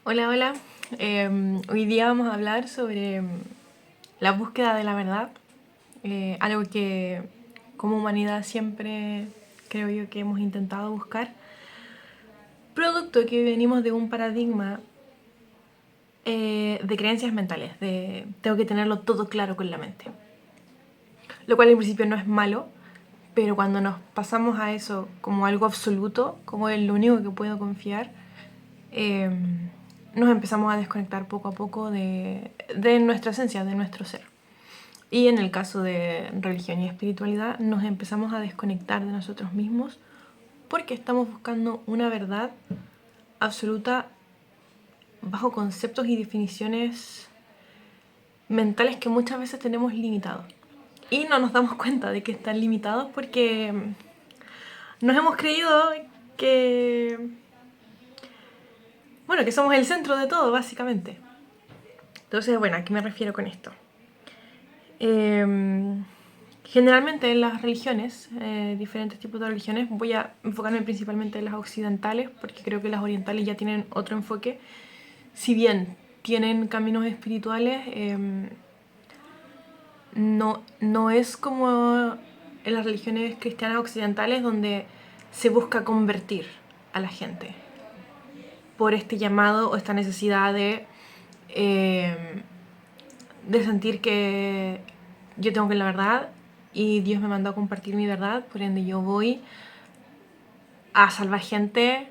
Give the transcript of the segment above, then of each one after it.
Hola, hola. Hoy día vamos a hablar sobre la búsqueda de la verdad, algo que como humanidad siempre creo yo que hemos intentado buscar, producto que venimos de un paradigma de creencias mentales, de tengo que tenerlo todo claro con la mente, lo cual en principio no es malo, pero cuando nos pasamos a eso como algo absoluto, como es lo único que puedo confiar, eh, nos empezamos a desconectar poco a poco de nuestra esencia, de nuestro ser. Y en el caso de religión y espiritualidad, nos empezamos a desconectar de nosotros mismos porque estamos buscando una verdad absoluta bajo conceptos y definiciones mentales que muchas veces tenemos limitados. Y no nos damos cuenta de que están limitados porque nos hemos creído que, bueno, que somos el centro de todo, básicamente. Entonces, bueno, ¿a qué me refiero con esto? Generalmente en las religiones, diferentes tipos de religiones, voy a enfocarme principalmente en las occidentales porque creo que las orientales ya tienen otro enfoque. Si bien tienen caminos espirituales, no es como en las religiones cristianas occidentales donde se busca convertir a la gente por este llamado o esta necesidad de sentir que yo tengo que la verdad y Dios me mandó a compartir mi verdad, por ende yo voy a salvar gente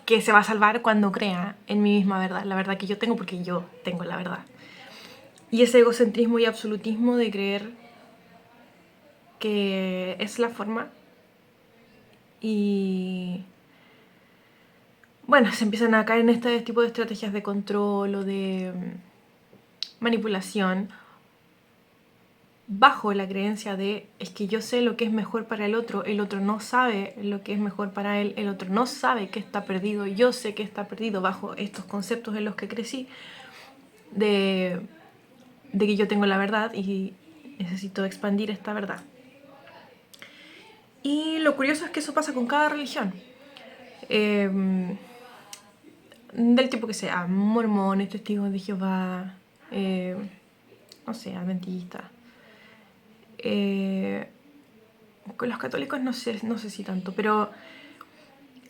que se va a salvar cuando crea en mi misma verdad, la verdad que yo tengo porque yo tengo la verdad. Y ese egocentrismo y absolutismo de creer que es la forma y bueno, se empiezan a caer en este tipo de estrategias de control o de manipulación bajo la creencia de es que yo sé lo que es mejor para el otro no sabe lo que es mejor para él, el otro no sabe que está perdido, yo sé que está perdido bajo estos conceptos en los que crecí, de, de que yo tengo la verdad y necesito expandir esta verdad. Y lo curioso es que eso pasa con cada religión. Del tipo que sea, mormones, testigos de Jehová, no sé, adventistas. Con los católicos no sé si tanto, pero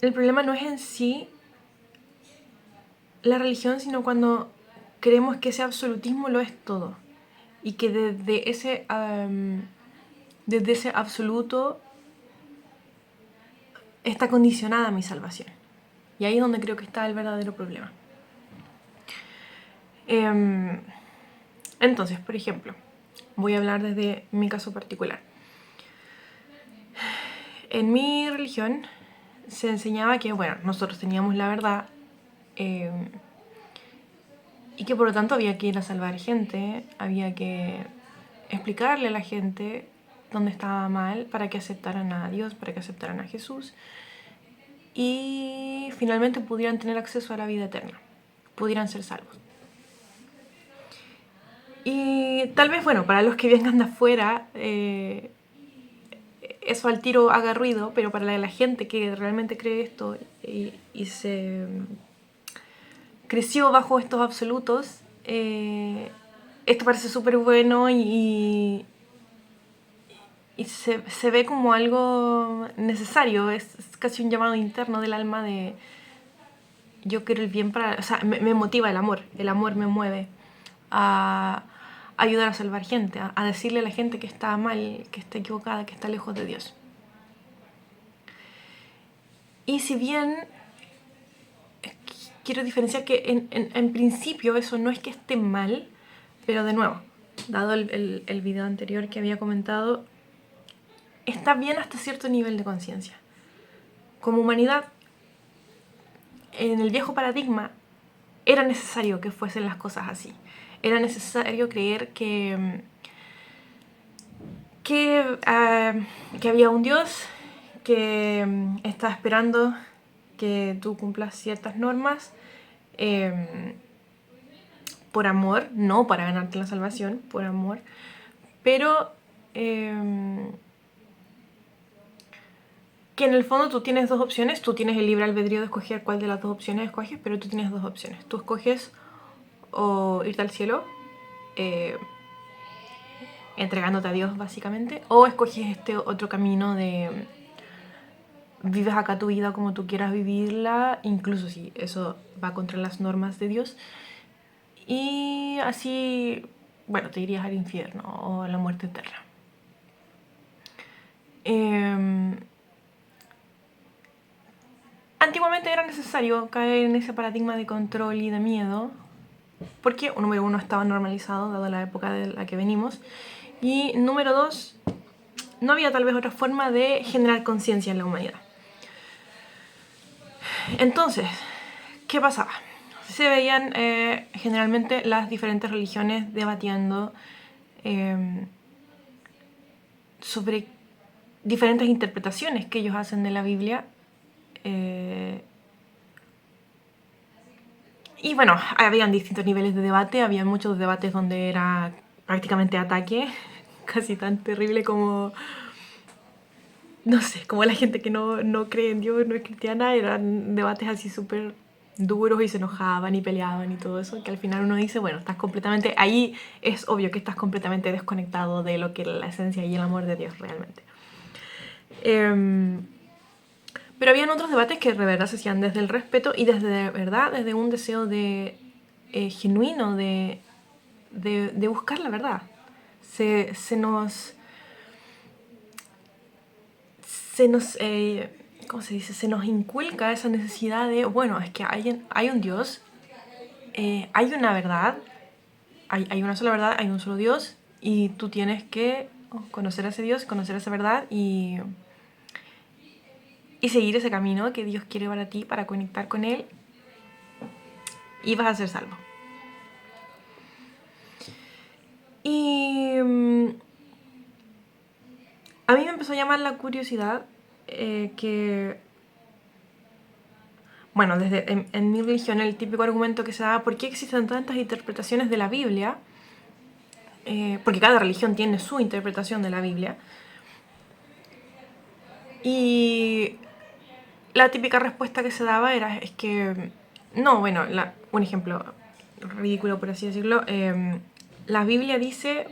el problema no es en sí la religión, sino cuando creemos que ese absolutismo lo es todo y que desde ese absoluto está condicionada mi salvación. Y ahí es donde creo que está el verdadero problema. Entonces, por ejemplo, voy a hablar desde mi caso particular. En mi religión se enseñaba que, bueno, nosotros teníamos la verdad y que por lo tanto había que ir a salvar gente, había que explicarle a la gente dónde estaba mal para que aceptaran a Dios, para que aceptaran a Jesús y finalmente pudieran tener acceso a la vida eterna, pudieran ser salvos. Y tal vez, bueno, para los que vengan de afuera, eso al tiro haga ruido, pero para la gente que realmente cree esto y se creció bajo estos absolutos, esto parece súper bueno y se ve como algo necesario, es casi un llamado interno del alma de yo quiero el bien para... O sea, me motiva el amor me mueve a ayudar a salvar gente, a decirle a la gente que está mal, que está equivocada, que está lejos de Dios. Y si bien quiero diferenciar que en principio eso no es que esté mal, pero de nuevo, dado el video anterior que había comentado, está bien hasta cierto nivel de conciencia. Como humanidad, en el viejo paradigma, era necesario que fuesen las cosas así. Era necesario creer que había un Dios que está esperando que tú cumplas ciertas normas por amor, no para ganarte la salvación, por amor, pero que en el fondo tú tienes dos opciones, tú tienes el libre albedrío de escoger cuál de las dos opciones escoges, pero tú tienes dos opciones. Tú escoges o irte al cielo, entregándote a Dios básicamente, o escoges este otro camino de vives acá tu vida como tú quieras vivirla, incluso si eso va contra las normas de Dios, y así, bueno, te irías al infierno o a la muerte eterna. Antiguamente era necesario caer en ese paradigma de control y de miedo, porque número uno estaba normalizado dado la época de la que venimos, y número dos, no había tal vez otra forma de generar conciencia en la humanidad. Entonces, ¿qué pasaba? Se veían generalmente las diferentes religiones debatiendo sobre diferentes interpretaciones que ellos hacen de la Biblia. Y bueno, habían distintos niveles de debate, había muchos debates donde era prácticamente ataque, casi tan terrible como, no sé, como la gente que no cree en Dios, no es cristiana, eran debates así súper duros y se enojaban y peleaban y todo eso, que al final uno dice, bueno, estás completamente, ahí es obvio que estás completamente desconectado de lo que es la esencia y el amor de Dios realmente. Pero habían otros debates que de verdad se hacían desde el respeto y desde un deseo de genuino de buscar la verdad. Se nos ¿cómo se dice? Se nos inculca esa necesidad de, bueno, es que hay un Dios, hay una verdad, hay una sola verdad, hay un solo Dios, y tú tienes que conocer a ese Dios, conocer esa verdad y seguir ese camino que Dios quiere para ti, para conectar con Él, y vas a ser salvo. Y a mí me empezó a llamar la curiosidad que, bueno, desde en mi religión el típico argumento que se da, ¿por qué existen tantas interpretaciones de la Biblia? Porque cada religión tiene su interpretación de la Biblia. Y la típica respuesta que se daba es que, no, bueno, un ejemplo ridículo por así decirlo, la Biblia dice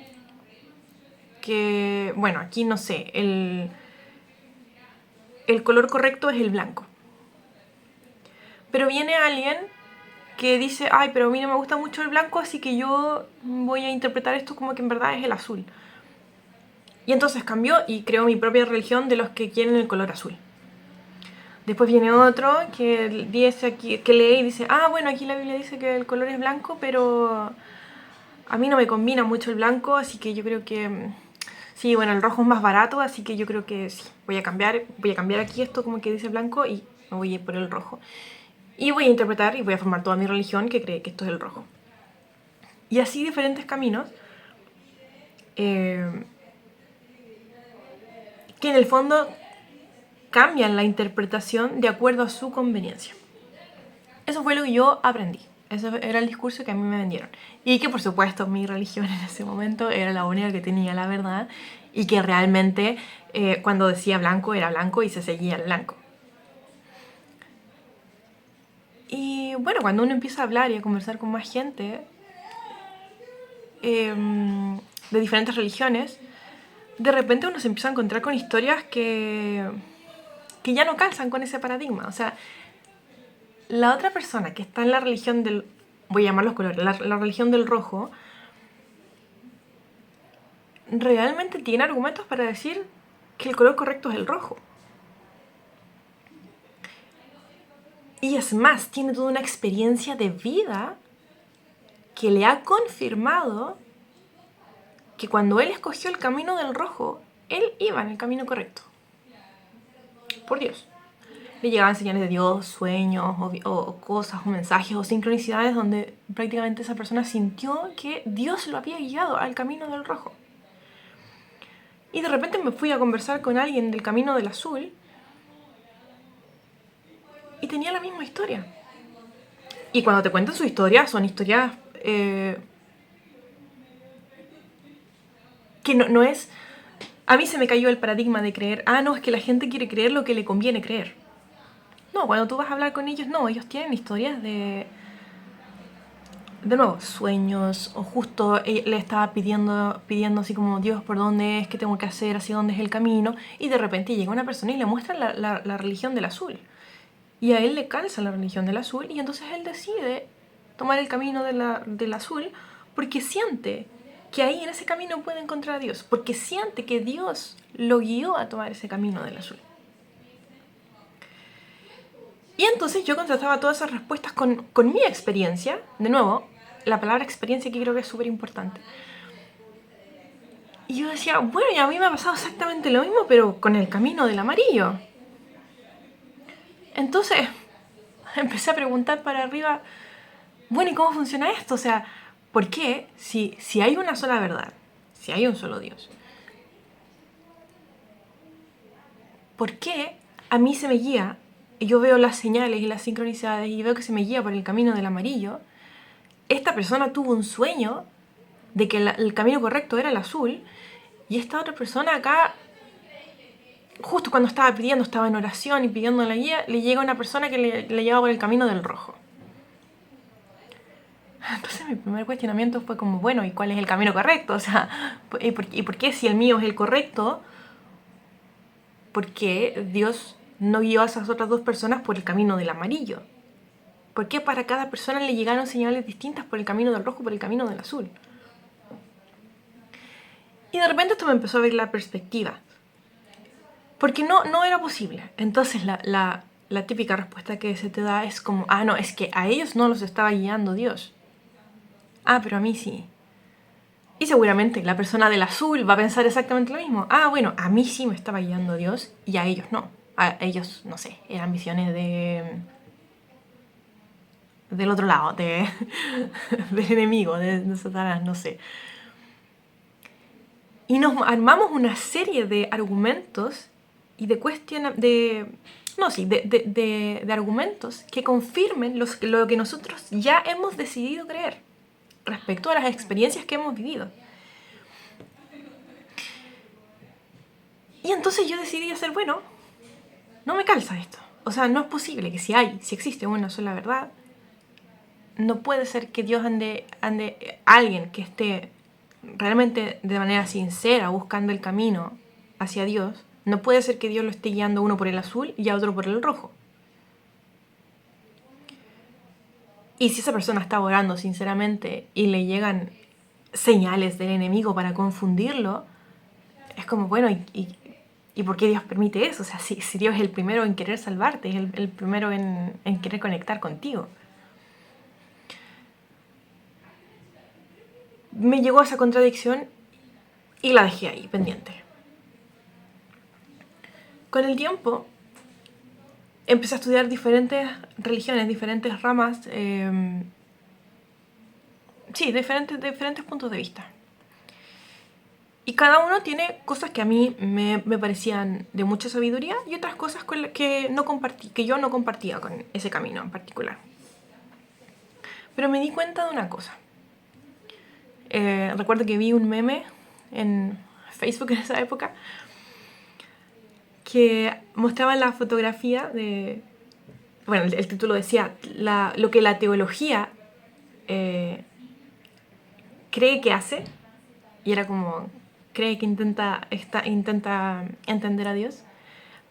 que, bueno, aquí no sé, el color correcto es el blanco. Pero viene alguien que dice, ay, pero a mí no me gusta mucho el blanco, así que yo voy a interpretar esto como que en verdad es el azul. Y entonces cambió y creó mi propia religión de los que quieren el color azul. Después viene otro que dice aquí, que lee y dice, ah, bueno, aquí la Biblia dice que el color es blanco, pero a mí no me combina mucho el blanco, así que yo creo que sí, bueno, el rojo es más barato, así que yo creo que sí, voy a cambiar aquí esto como que dice blanco y me voy a ir por el rojo. Y voy a interpretar y voy a formar toda mi religión que cree que esto es el rojo. Y así diferentes caminos que en el fondo cambian la interpretación de acuerdo a su conveniencia. Eso fue lo que yo aprendí. Ese era el discurso que a mí me vendieron. Y que por supuesto mi religión en ese momento era la única que tenía la verdad y que realmente cuando decía blanco era blanco y se seguía el blanco. Y bueno, cuando uno empieza a hablar y a conversar con más gente de diferentes religiones, de repente uno se empieza a encontrar con historias que ya no calzan con ese paradigma. O sea, la otra persona que está en la religión del, voy a llamar los colores, la religión del rojo, realmente tiene argumentos para decir que el color correcto es el rojo. Y es más, tiene toda una experiencia de vida que le ha confirmado que cuando él escogió el camino del rojo, él iba en el camino correcto. Por Dios. Le llegaban señales de Dios, sueños o cosas o mensajes o sincronicidades donde prácticamente esa persona sintió que Dios lo había guiado al camino del rojo. Y de repente me fui a conversar con alguien del camino del azul y tenía la misma historia. Y cuando te cuentan su historia, son historias que no es a mí se me cayó el paradigma de creer, no, es que la gente quiere creer lo que le conviene creer. No, cuando tú vas a hablar con ellos, no, ellos tienen historias de nuevo, sueños, o justo le estaba pidiendo así como, Dios, ¿por dónde es? ¿Qué tengo que hacer? ¿Hacia dónde es el camino? Y de repente llega una persona y le muestra la religión del azul. Y a él le calza la religión del azul y entonces él decide tomar el camino del azul porque siente que ahí en ese camino puede encontrar a Dios, porque siente que Dios lo guió a tomar ese camino del azul. Y entonces yo contrastaba todas esas respuestas con mi experiencia. De nuevo, la palabra experiencia que creo que es súper importante. Y yo decía, bueno, y a mí me ha pasado exactamente lo mismo, pero con el camino del amarillo. Entonces empecé a preguntar para arriba, bueno, ¿y cómo funciona esto? O sea, ¿por qué si hay una sola verdad, si hay un solo Dios, por qué a mí se me guía, y yo veo las señales y las sincronicidades y veo que se me guía por el camino del amarillo? Esta persona tuvo un sueño de que el camino correcto era el azul, y esta otra persona acá, justo cuando estaba en oración y pidiendo la guía, le llega una persona que le lleva por el camino del rojo. Entonces mi primer cuestionamiento fue como, bueno, ¿y cuál es el camino correcto? O sea, ¿y por qué si el mío es el correcto, por qué Dios no guió a esas otras dos personas por el camino del amarillo? ¿Por qué para cada persona le llegaron señales distintas por el camino del rojo, por el camino del azul? Y de repente esto me empezó a abrir la perspectiva. Porque no era posible. Entonces la típica respuesta que se te da es como, no, es que a ellos no los estaba guiando Dios. Pero a mí sí. Y seguramente la persona del azul va a pensar exactamente lo mismo. Bueno, a mí sí me estaba guiando Dios y a ellos no. A ellos, no sé, eran visiones del otro lado, del enemigo, de Satanás, no sé. Y nos armamos una serie de argumentos y de argumentos que confirmen lo que nosotros ya hemos decidido creer respecto a las experiencias que hemos vivido. Y entonces yo decidí hacer, bueno, no me calza esto. O sea, no es posible que si existe una sola verdad, no puede ser que Dios ande alguien que esté realmente de manera sincera buscando el camino hacia Dios, no puede ser que Dios lo esté guiando uno por el azul y a otro por el rojo. Y si esa persona está orando sinceramente y le llegan señales del enemigo para confundirlo, es como, bueno, ¿y por qué Dios permite eso? O sea, si Dios es el primero en querer salvarte, es el primero en querer conectar contigo. Me llegó esa contradicción y la dejé ahí, pendiente. Con el tiempo empecé a estudiar diferentes religiones, diferentes ramas, diferentes puntos de vista. Y cada uno tiene cosas que a mí me parecían de mucha sabiduría y otras cosas que yo no compartía con ese camino en particular. Pero me di cuenta de una cosa. Recuerdo que vi un meme en Facebook en esa época que mostraba la fotografía de... Bueno, el título decía lo que la teología cree que hace, y era como, cree que intenta entender a Dios,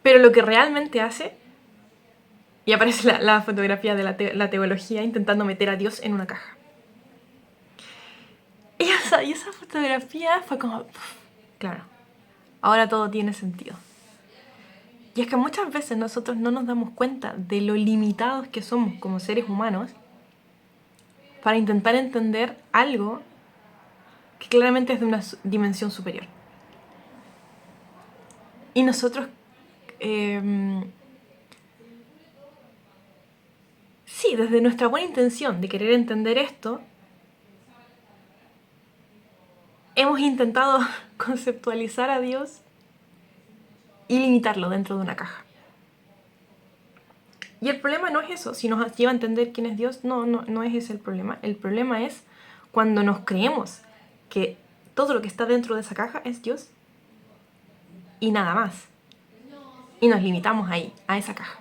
pero lo que realmente hace, y aparece la fotografía de la teología intentando meter a Dios en una caja. Y esa fotografía fue como, claro, ahora todo tiene sentido. Y es que muchas veces nosotros no nos damos cuenta de lo limitados que somos como seres humanos para intentar entender algo que claramente es de una dimensión superior. Y nosotros, sí, desde nuestra buena intención de querer entender esto, hemos intentado conceptualizar a Dios y limitarlo dentro de una caja. Y el problema no es eso. Si nos lleva a entender quién es Dios, no es ese el problema. El problema es cuando nos creemos que todo lo que está dentro de esa caja es Dios y nada más. Y nos limitamos ahí, a esa caja.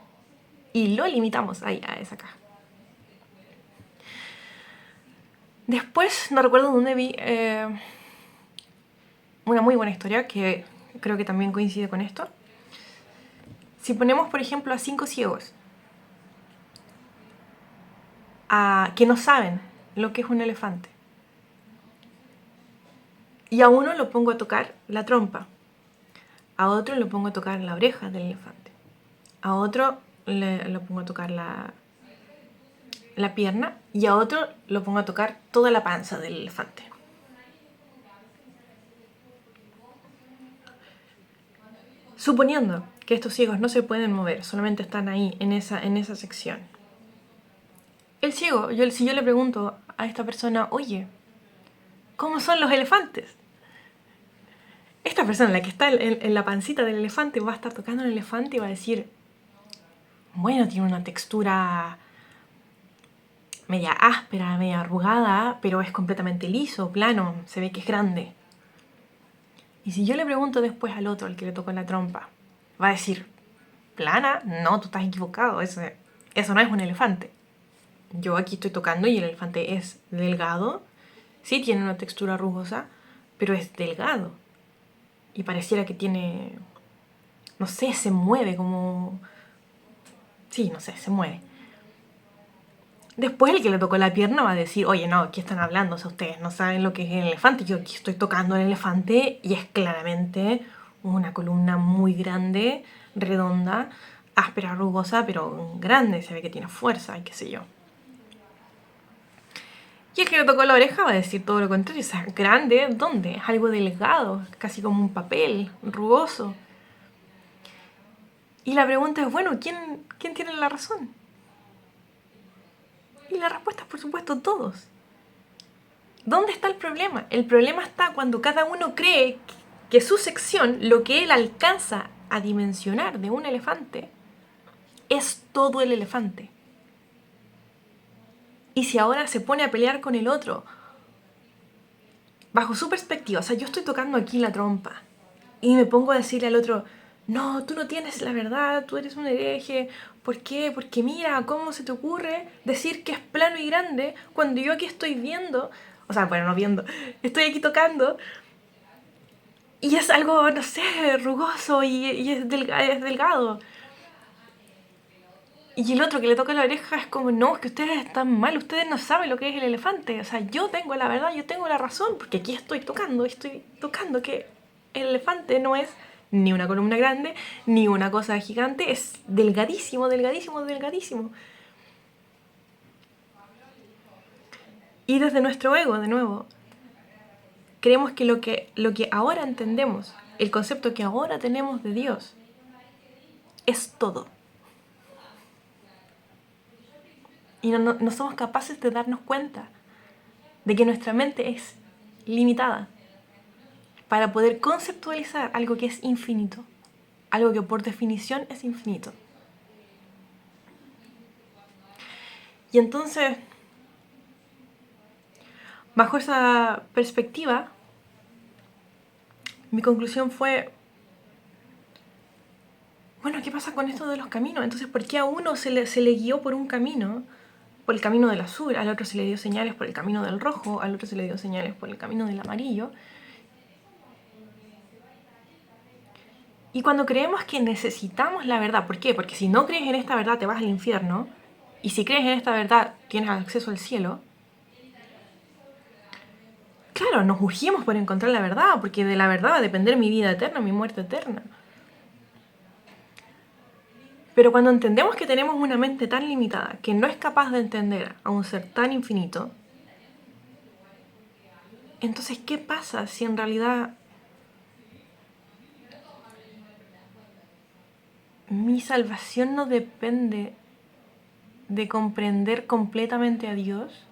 Y lo limitamos ahí, a esa caja. Después, no recuerdo dónde vi una muy buena historia que creo que también coincide con esto. Si ponemos, por ejemplo, a 5 ciegos que no saben lo que es un elefante, y a uno lo pongo a tocar la trompa, a otro lo pongo a tocar la oreja del elefante, a otro lo pongo a tocar la pierna y a otro lo pongo a tocar toda la panza del elefante. Suponiendo que estos ciegos no se pueden mover, solamente están ahí en esa sección. El ciego, si yo le pregunto a esta persona, oye, ¿cómo son los elefantes? Esta persona, la que está en la pancita del elefante, va a estar tocando el elefante y va a decir, bueno, tiene una textura media áspera, media arrugada, pero es completamente liso, plano, se ve que es grande. Y si yo le pregunto después al otro, al que le tocó la trompa, va a decir, ¿plana? No, tú estás equivocado, eso no es un elefante. Yo aquí estoy tocando y el elefante es delgado, sí tiene una textura rugosa, pero es delgado. Y pareciera que tiene, no sé, se mueve como... Sí, no sé, se mueve. Después el que le tocó la pierna va a decir, oye, no, ¿qué están hablando? O sea, ustedes no saben lo que es el elefante. Yo aquí estoy tocando el elefante y es claramente una columna muy grande, redonda, áspera, rugosa, pero grande. Se ve que tiene fuerza y qué sé yo. Y el que le tocó la oreja va a decir todo lo contrario. O sea, grande, ¿dónde? Es algo delgado, casi como un papel, rugoso. Y la pregunta es, bueno, ¿quién tiene la razón? Y la respuesta es, por supuesto, todos. ¿Dónde está el problema? El problema está cuando cada uno cree que su sección, lo que él alcanza a dimensionar de un elefante, es todo el elefante. Y si ahora se pone a pelear con el otro, bajo su perspectiva, o sea, yo estoy tocando aquí la trompa y me pongo a decirle al otro, no, tú no tienes la verdad, tú eres un hereje. ¿Por qué? Porque mira, ¿cómo se te ocurre decir que es plano y grande cuando yo aquí estoy viendo? O sea, bueno, no viendo, estoy aquí tocando y es algo, no sé, rugoso y es delgado. Y el otro que le toca la oreja es como, no, es que ustedes están mal, ustedes no saben lo que es el elefante. O sea, yo tengo la verdad, yo tengo la razón, porque aquí estoy tocando que el elefante no es ni una columna grande, ni una cosa gigante, es delgadísimo, delgadísimo, delgadísimo. Y desde nuestro ego, de nuevo, creemos que lo que ahora entendemos, el concepto que ahora tenemos de Dios, es todo. Y no somos capaces de darnos cuenta de que nuestra mente es limitada para poder conceptualizar algo que es infinito, algo que por definición es infinito. Y entonces, bajo esa perspectiva, mi conclusión fue, bueno, ¿qué pasa con esto de los caminos? Entonces, ¿por qué a uno se le guió por un camino, por el camino del azul, al otro se le dio señales por el camino del rojo, al otro se le dio señales por el camino del amarillo? Y cuando creemos que necesitamos la verdad, ¿por qué? Porque si no crees en esta verdad te vas al infierno, y si crees en esta verdad tienes acceso al cielo. Claro, nos urgimos por encontrar la verdad, porque de la verdad va a depender mi vida eterna, mi muerte eterna. Pero cuando entendemos que tenemos una mente tan limitada que no es capaz de entender a un ser tan infinito, entonces, ¿qué pasa si en realidad mi salvación no depende de comprender completamente a Dios,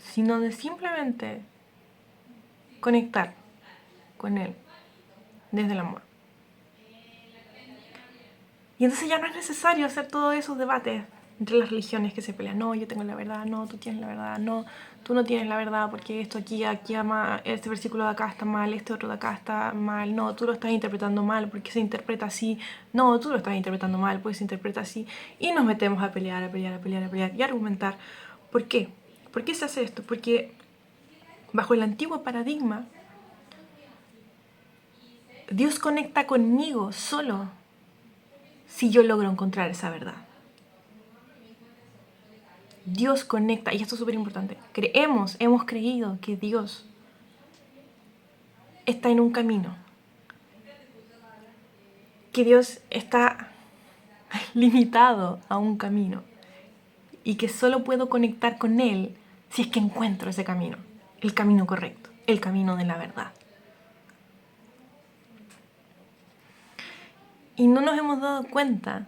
sino de simplemente conectar con Él desde el amor? Y entonces ya no es necesario hacer todos esos debates entre las religiones que se pelean. No, yo tengo la verdad, no, tú tienes la verdad, no, tú no tienes la verdad porque esto aquí ama, este versículo de acá está mal, este otro de acá está mal, no, tú lo estás interpretando mal porque se interpreta así, no, tú lo estás interpretando mal porque se interpreta así. Y nos metemos a pelear, a pelear, a pelear, a pelear y a argumentar. ¿Por qué? ¿Por qué se hace esto? Porque bajo el antiguo paradigma, Dios conecta conmigo solo si yo logro encontrar esa verdad. Dios conecta, y esto es súper importante, hemos creído que Dios está en un camino, que Dios está limitado a un camino y que solo puedo conectar con Él si es que encuentro ese camino, el camino correcto, el camino de la verdad. Y no nos hemos dado cuenta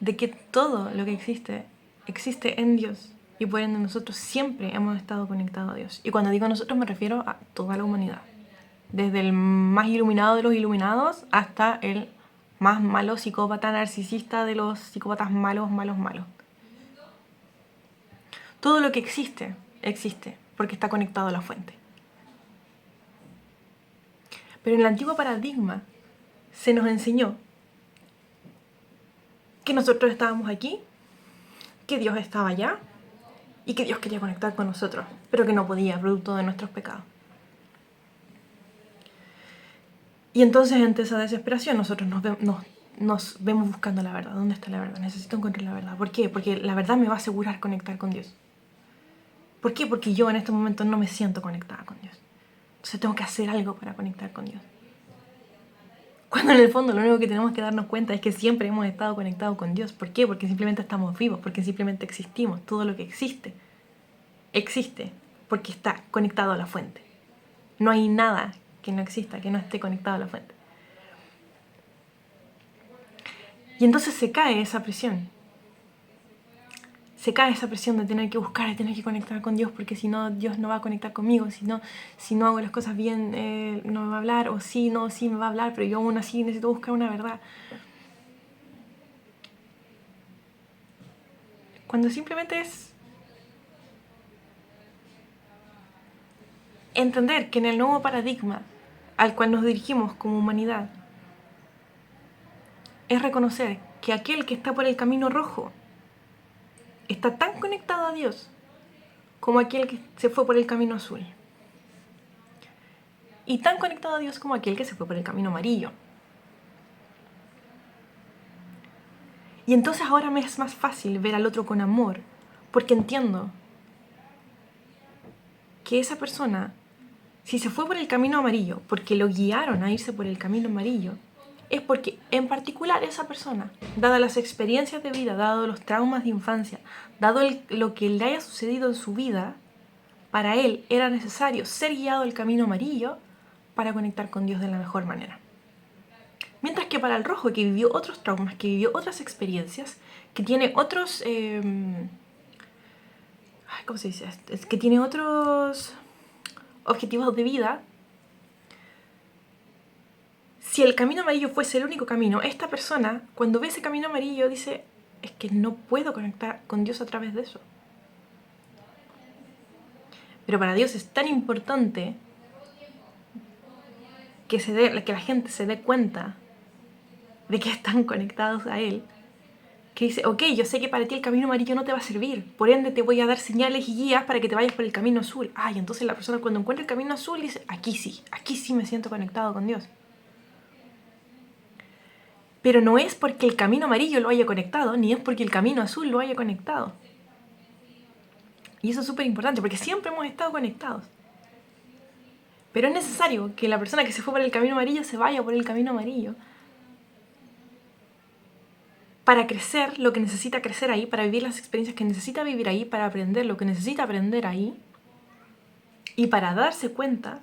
de que todo lo que existe en Dios, y por ende nosotros siempre hemos estado conectados a Dios. Y cuando digo nosotros me refiero a toda la humanidad, desde el más iluminado de los iluminados hasta el más malo psicópata narcisista de los psicópatas malos, malos, malos. Todo lo que existe porque está conectado a la fuente. Pero en el antiguo paradigma se nos enseñó que nosotros estábamos aquí, que Dios estaba allá y que Dios quería conectar con nosotros, pero que no podía, producto de nuestros pecados. Y entonces, ante esa desesperación, nosotros nos vemos buscando la verdad. ¿Dónde está la verdad? Necesito encontrar la verdad. ¿Por qué? Porque la verdad me va a asegurar conectar con Dios. ¿Por qué? Porque yo en estos momentos no me siento conectada con Dios. Entonces tengo que hacer algo para conectar con Dios. Cuando en el fondo lo único que tenemos que darnos cuenta es que siempre hemos estado conectados con Dios. ¿Por qué? Porque simplemente estamos vivos, porque simplemente existimos. Todo lo que existe porque está conectado a la fuente. No hay nada que no exista, que no esté conectado a la fuente. Y entonces se cae esa presión. Se cae esa presión de tener que buscar, de tener que conectar con Dios, porque si no, Dios no va a conectar conmigo. Si no hago las cosas bien, no me va a hablar. O sí me va a hablar, pero yo aún así necesito buscar una verdad. Cuando simplemente es entender que en el nuevo paradigma al cual nos dirigimos como humanidad, es reconocer que aquel que está por el camino rojo está tan conectado a Dios como aquel que se fue por el camino azul. Y tan conectado a Dios como aquel que se fue por el camino amarillo. Y entonces ahora me es más fácil ver al otro con amor, porque entiendo que esa persona, si se fue por el camino amarillo, porque lo guiaron a irse por el camino amarillo, es porque en particular esa persona, dadas las experiencias de vida, dado los traumas de infancia, dado lo que le haya sucedido en su vida, para él era necesario ser guiado al camino amarillo para conectar con Dios de la mejor manera. Mientras que para el rojo, que vivió otros traumas, que vivió otras experiencias, que tiene otros... ¿cómo se dice? Es que tiene otros objetivos de vida. Si el camino amarillo fuese el único camino, esta persona, cuando ve ese camino amarillo, dice, es que no puedo conectar con Dios a través de eso. Pero para Dios es tan importante que la gente se dé cuenta de que están conectados a Él, que dice, ok, yo sé que para ti el camino amarillo no te va a servir, por ende te voy a dar señales y guías para que te vayas por el camino azul. Y entonces la persona cuando encuentra el camino azul dice, aquí sí me siento conectado con Dios. Pero no es porque el camino amarillo lo haya conectado, ni es porque el camino azul lo haya conectado. Y eso es súper importante, porque siempre hemos estado conectados. Pero es necesario que la persona que se fue por el camino amarillo se vaya por el camino amarillo para crecer lo que necesita crecer ahí, para vivir las experiencias que necesita vivir ahí, para aprender lo que necesita aprender ahí y para darse cuenta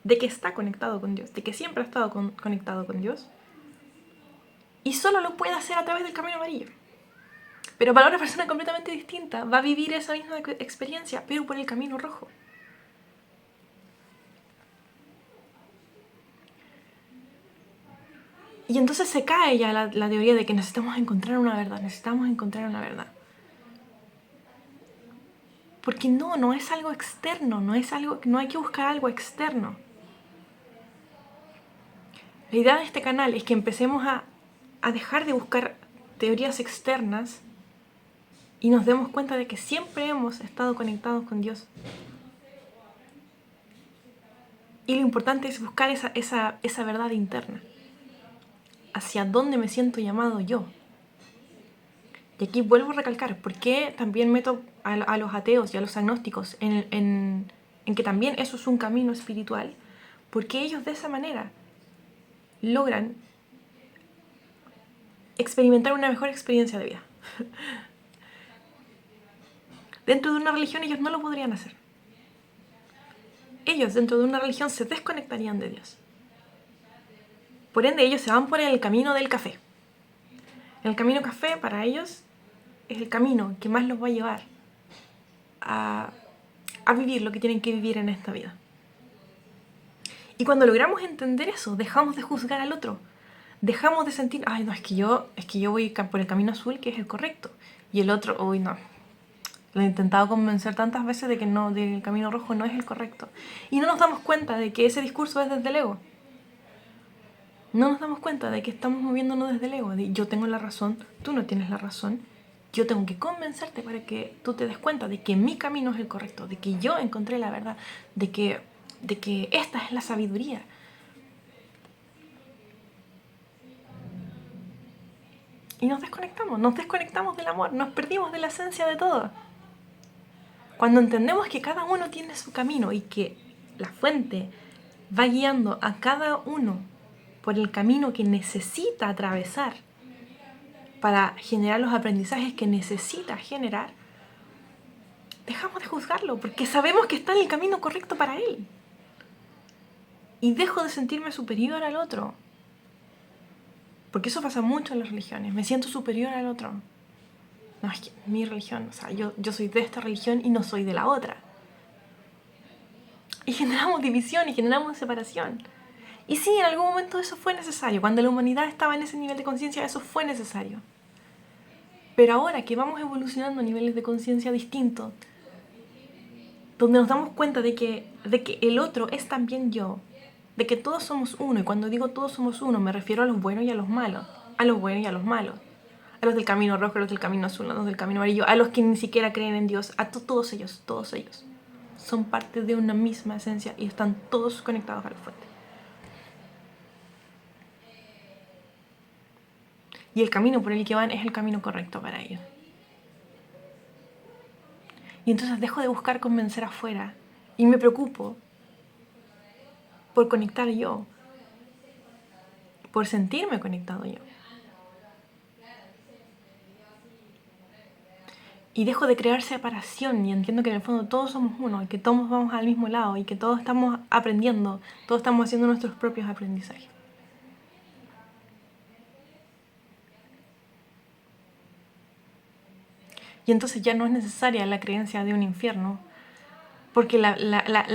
de que está conectado con Dios, de que siempre ha estado conectado con Dios y solo lo puede hacer a través del camino amarillo. Pero para una persona completamente distinta va a vivir esa misma experiencia, pero por el camino rojo. Y entonces se cae ya la teoría de que necesitamos encontrar una verdad, necesitamos encontrar una verdad. Porque no es algo externo, no hay que buscar algo externo. La idea de este canal es que empecemos a dejar de buscar teorías externas y nos demos cuenta de que siempre hemos estado conectados con Dios. Y lo importante es buscar esa verdad interna. ¿Hacia dónde me siento llamado yo? Y aquí vuelvo a recalcar, ¿por qué también meto a los ateos y a los agnósticos en que también eso es un camino espiritual? Porque ellos de esa manera logran experimentar una mejor experiencia de vida. Dentro de una religión ellos no lo podrían hacer. Ellos dentro de una religión se desconectarían de Dios. Por ende, ellos se van por el camino del café. El camino café para ellos es el camino que más los va a llevar a vivir lo que tienen que vivir en esta vida. Y cuando logramos entender eso, dejamos de juzgar al otro. Dejamos de sentir, ay, no, es que yo voy por el camino azul, que es el correcto. Y el otro, uy, no. Lo he intentado convencer tantas veces de que no, del camino rojo no es el correcto. Y no nos damos cuenta de que ese discurso es desde el ego. No nos damos cuenta de que estamos moviéndonos desde el ego. De yo tengo la razón, tú no tienes la razón. Yo tengo que convencerte para que tú te des cuenta de que mi camino es el correcto, de que yo encontré la verdad, de que esta es la sabiduría. Y nos desconectamos del amor, nos perdimos de la esencia de todo. Cuando entendemos que cada uno tiene su camino y que la fuente va guiando a cada uno por el camino que necesita atravesar para generar los aprendizajes que necesita generar, dejamos de juzgarlo porque sabemos que está en el camino correcto para él. Y dejo de sentirme superior al otro. Porque eso pasa mucho en las religiones. Me siento superior al otro. No, es que mi religión, o sea, yo soy de esta religión y no soy de la otra. Y generamos división y generamos separación. Y sí, en algún momento eso fue necesario. Cuando la humanidad estaba en ese nivel de conciencia, eso fue necesario. Pero ahora que vamos evolucionando a niveles de conciencia distintos, donde nos damos cuenta de que el otro es también yo, de que todos somos uno, y cuando digo todos somos uno, me refiero a los buenos y a los malos, a los buenos y a los malos, a los del camino rojo, a los del camino azul, a los del camino amarillo, a los que ni siquiera creen en Dios, a todos ellos son parte de una misma esencia y están todos conectados a la fuente. Y el camino por el que van es el camino correcto para ellos. Y entonces dejo de buscar convencer afuera y me preocupo por conectar yo, por sentirme conectado yo. Y dejo de crear separación y entiendo que en el fondo todos somos uno y que todos vamos al mismo lado y que todos estamos aprendiendo, todos estamos haciendo nuestros propios aprendizajes. Y entonces ya no es necesaria la creencia de un infierno, porque la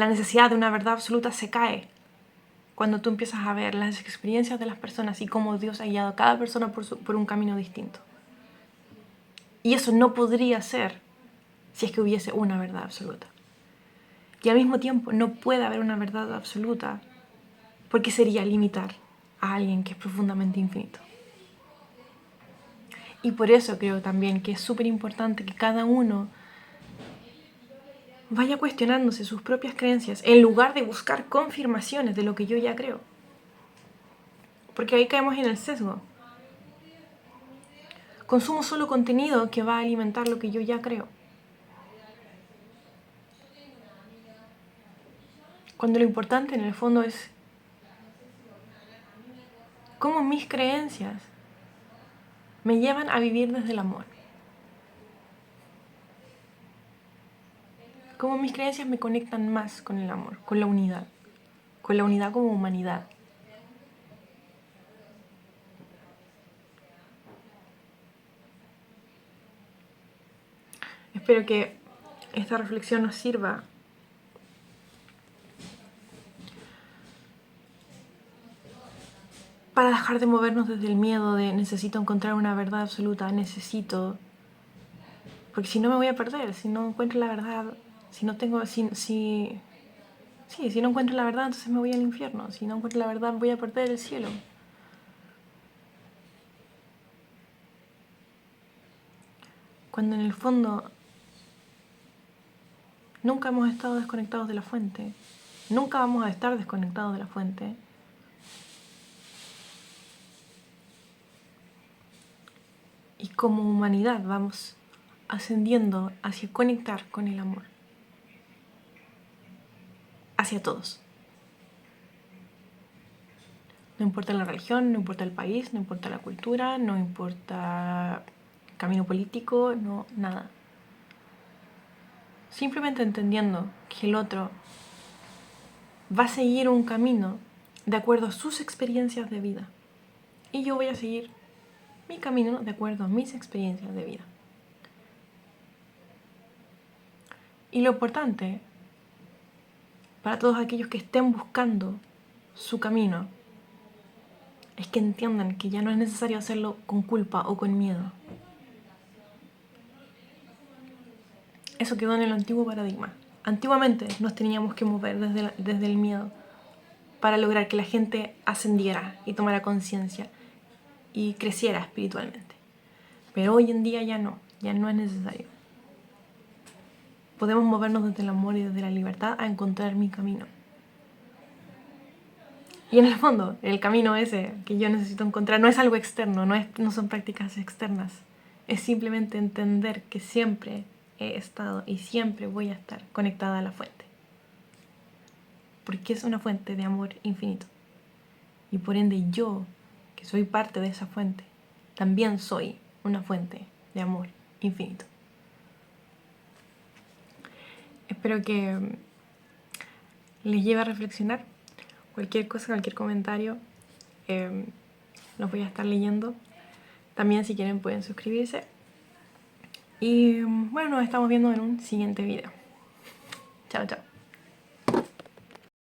necesidad de una verdad absoluta se cae cuando tú empiezas a ver las experiencias de las personas y cómo Dios ha guiado a cada persona por un camino distinto. Y eso no podría ser si es que hubiese una verdad absoluta. Y al mismo tiempo no puede haber una verdad absoluta porque sería limitar a alguien que es profundamente infinito. Y por eso creo también que es súper importante que cada uno vaya cuestionándose sus propias creencias en lugar de buscar confirmaciones de lo que yo ya creo. Porque ahí caemos en el sesgo. Consumo solo contenido que va a alimentar lo que yo ya creo. Cuando lo importante en el fondo es cómo mis creencias me llevan a vivir desde el amor. Cómo mis creencias me conectan más con el amor, con la unidad como humanidad. Espero que esta reflexión nos sirva para dejar dejar de movernos desde el miedo de necesito encontrar una verdad absoluta, necesito... Porque si no me voy a perder, si no encuentro la verdad, si no tengo... si no encuentro la verdad, entonces me voy al infierno. Si no encuentro la verdad, voy a perder el cielo. Cuando en el fondo nunca hemos estado desconectados de la fuente. Nunca vamos a estar desconectados de la fuente. Y como humanidad vamos ascendiendo hacia conectar con el amor. Hacia todos. No importa la religión, no importa el país, no importa la cultura, no importa el camino político, no, nada. Simplemente entendiendo que el otro va a seguir un camino de acuerdo a sus experiencias de vida. Y yo voy a seguir mi camino de acuerdo a mis experiencias de vida. Y lo importante para todos aquellos que estén buscando su camino es que entiendan que ya no es necesario hacerlo con culpa o con miedo. Eso quedó en el antiguo paradigma. Antiguamente nos teníamos que mover desde el miedo para lograr que la gente ascendiera y tomara conciencia y creciera espiritualmente. Pero hoy en día ya no es necesario. Podemos movernos desde el amor y desde la libertad a encontrar mi camino. Y en el fondo, el camino ese que yo necesito encontrar no es algo externo, no son prácticas externas. Es simplemente entender que siempre he estado y siempre voy a estar conectada a la fuente. Porque es una fuente de amor infinito. Y por ende yo, que soy parte de esa fuente, también soy una fuente de amor infinito. Espero que les lleve a reflexionar. Cualquier cosa, cualquier comentario, los voy a estar leyendo. También si quieren pueden suscribirse. Y bueno, nos estamos viendo en un siguiente video. Chao, chao.